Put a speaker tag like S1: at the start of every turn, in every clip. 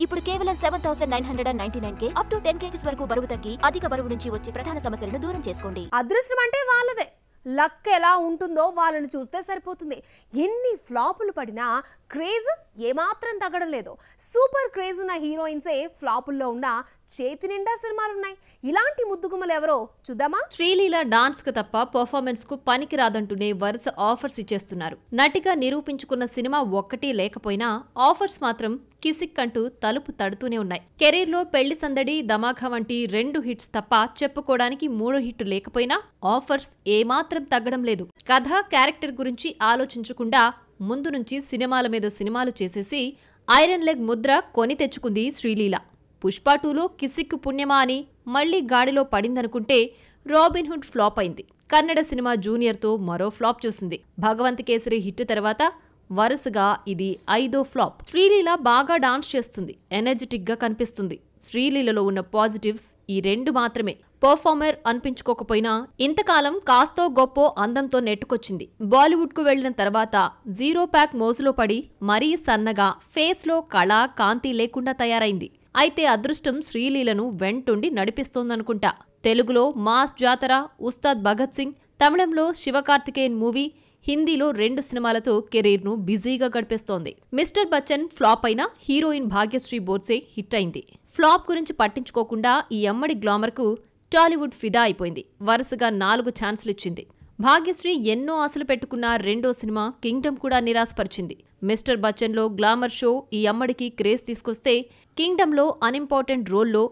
S1: ఇప్పుడు కేవలం 7999K up to 10 kgs వరకు బరువు తగ్గి అధిక బరువు నుంచి వచ్చే ప్రధాన సమస్యలను దూరం చేసుకోండి.
S2: అదృష్టం అంటే వాళ్ళదే. లక్ ఎలా ఉంటుందో వాళ్ళని చూస్తే సరిపోతుంది. ఎన్ని ఫ్లాపులు పడినా క్రేజ్ ఏమాత్రం తగ్గడం లేదు. సూపర్ క్రేజ్ ఉన్న హీరోయిన్సే ఫ్లాపుల్లో ఉన్న చేతి నిండా సినిమాలున్నాయి. ఇలాంటి ముద్దుగుమ్మలు ఎవరో చూద్దామా?
S3: శ్రీలీల డాన్స్ కు తప్ప పర్ఫార్మెన్స్ కు పనికి రాదంటూనే వరుస ఆఫర్స్ ఇచ్చేస్తున్నారు. నటిగా నిరూపించుకున్న సినిమా ఒక్కటి లేకపోయినా ఆఫర్స్ మాత్రం కిసిక్ అంటూ తలుపు తడుతూనే ఉన్నాయి. కెరీర్ లో పెళ్లి సందడి, ధమాకా వంటి 2 హిట్స్ తప్ప చెప్పుకోవడానికి 3 హిట్ లేకపోయినా ఆఫర్స్ ఏమాత్రం తగ్గడం లేదు. కథ, క్యారెక్టర్ గురించి ఆలోచించకుండా ముందు నుంచి సినిమాల మీద సినిమాలు చేసేసి ఐరన్ లెగ్ ముద్ర కొని తెచ్చుకుంది శ్రీలీల. పుష్ప 2లో కిసిక్కు పుణ్యమా అని మళ్లీ గాడిలో పడిందనుకుంటే రాబిన్ హుడ్ ఫ్లాప్ అయింది. కన్నడ సినిమా జూనియర్తో మరో ఫ్లాప్ చూసింది. భగవంత్ కేసరి హిట్ తర్వాత వరుసగా ఇది 5వ ఫ్లాప్. శ్రీలీల బాగా డాన్స్ చేస్తుంది, ఎనర్జెటిక్ గా కనిపిస్తుంది. శ్రీలీలలో ఉన్న పాజిటివ్స్ ఈ 2 మాత్రమే. పర్ఫార్మర్ అనిపించుకోకపోయినా ఇంతకాలం కాస్తో గొప్పో అందంతో నెట్టుకొచ్చింది. బాలీవుడ్ కు వెళ్లిన తర్వాత 0 ప్యాక్ మోజులో పడి మరీ సన్నగా, ఫేస్ లో కళ, కాంతి లేకుండా తయారైంది. అయితే అదృష్టం శ్రీలీలను వెంటుండి నడిపిస్తోందనుకుంటా. తెలుగులో మాస్ జాతర, ఉస్తాద్ భగత్ సింగ్, తమిళంలో శివకార్తికేయన్ మూవీ, హిందీలో 2 సినిమాలతో కెరీర్ను బిజీగా గడిపేస్తోంది. మిస్టర్ బచ్చన్ ఫ్లాప్ అయినా హీరోయిన్ భాగ్యశ్రీ బోర్సే హిట్ అయింది. ఫ్లాప్ గురించి పట్టించుకోకుండా ఈ అమ్మడి గ్లామర్కు టాలీవుడ్ ఫిదా అయిపోయింది. వరుసగా 4 ఛాన్సులు ఇచ్చింది. భాగ్యశ్రీ ఎన్నో ఆశలు పెట్టుకున్న 2వ సినిమా కింగ్డమ్ కూడా నిరాశపరిచింది. మిస్టర్ బచ్చన్లో గ్లామర్ షో ఈ అమ్మడికి క్రేజ్ తీసుకొస్తే కింగ్డమ్లో అన్ఇంపార్టెంట్ రోల్లో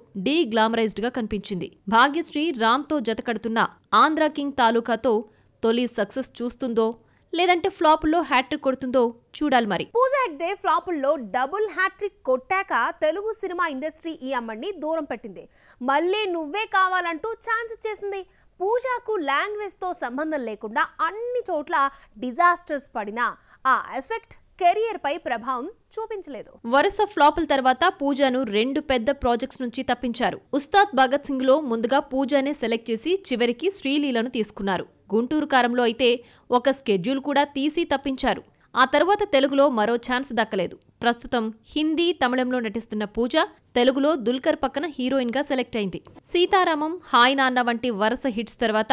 S3: గ్లామరైజ్డ్ గా కనిపించింది. భాగ్యశ్రీ రామ్తో జతకడుతున్న ఆంధ్ర కింగ్ తాలూకాతో తొలి సక్సెస్ చూస్తుందో లేదంటే ఫ్లాపుల్లో హ్యాట్రిక్ కొడుతుందో చూడాలి మరి.
S2: పూజా హెగ్డే ఫ్లాపుల్లో డబుల్ హ్యాట్రిక్ కొట్టాక తెలుగు సినిమా ఇండస్ట్రీ ఈ అమ్మడిని దూరం పెట్టింది. మళ్ళీ నువ్వే కావాలంటూ ఛాన్స్ ఇచ్చేసింది. పూజాకు లాంగ్వేజ్ తో సంబంధం లేకుండా అన్ని చోట్ల డిజాస్టర్స్ పడినా ఆ ఎఫెక్ట్ కెరియర్ పై ప్రభావం చూపించలేదు.
S3: వరుస ఫ్లాపుల తర్వాత పూజాను 2 పెద్ద ప్రాజెక్ట్స్ నుంచి తప్పించారు. ఉస్తాద్ భగత్ సింగ్ లో ముందుగా పూజానే సెలెక్ట్ చేసి చివరికి శ్రీలీలను తీసుకున్నారు. గుంటూరు కారంలో అయితే ఒక స్కెడ్యూల్ కూడా తీసి తప్పించారు. ఆ తర్వాత తెలుగులో మరో ఛాన్స్ దక్కలేదు. ప్రస్తుతం హిందీ, తమిళంలో నటిస్తున్న పూజ తెలుగులో దుల్కర్ పక్కన హీరోయిన్ గా సెలెక్ట్ అయింది. సీతారామం, హాయ్ నాన్న వంటి వరుస హిట్స్ తర్వాత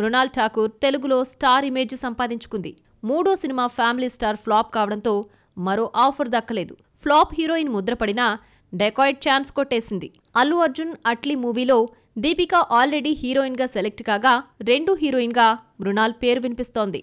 S3: మృణాల్ ఠాకూర్ తెలుగులో స్టార్ ఇమేజ్ సంపాదించుకుంది. 3వ సినిమా ఫ్యామిలీ స్టార్ ఫ్లాప్ కావడంతో మరో ఆఫర్ దక్కలేదు. ఫ్లాప్ హీరోయిన్ ముద్రపడినా డెకాయిడ్ ఛాన్స్ కొట్టేసింది. అల్లు అర్జున్ అట్లీ మూవీలో దీపిక ఆల్రెడీ హీరోయిన్ గా సెలెక్ట్ కాగా 2 హీరోయిన్ గా మృణాల్ పేరు వినిపిస్తోంది.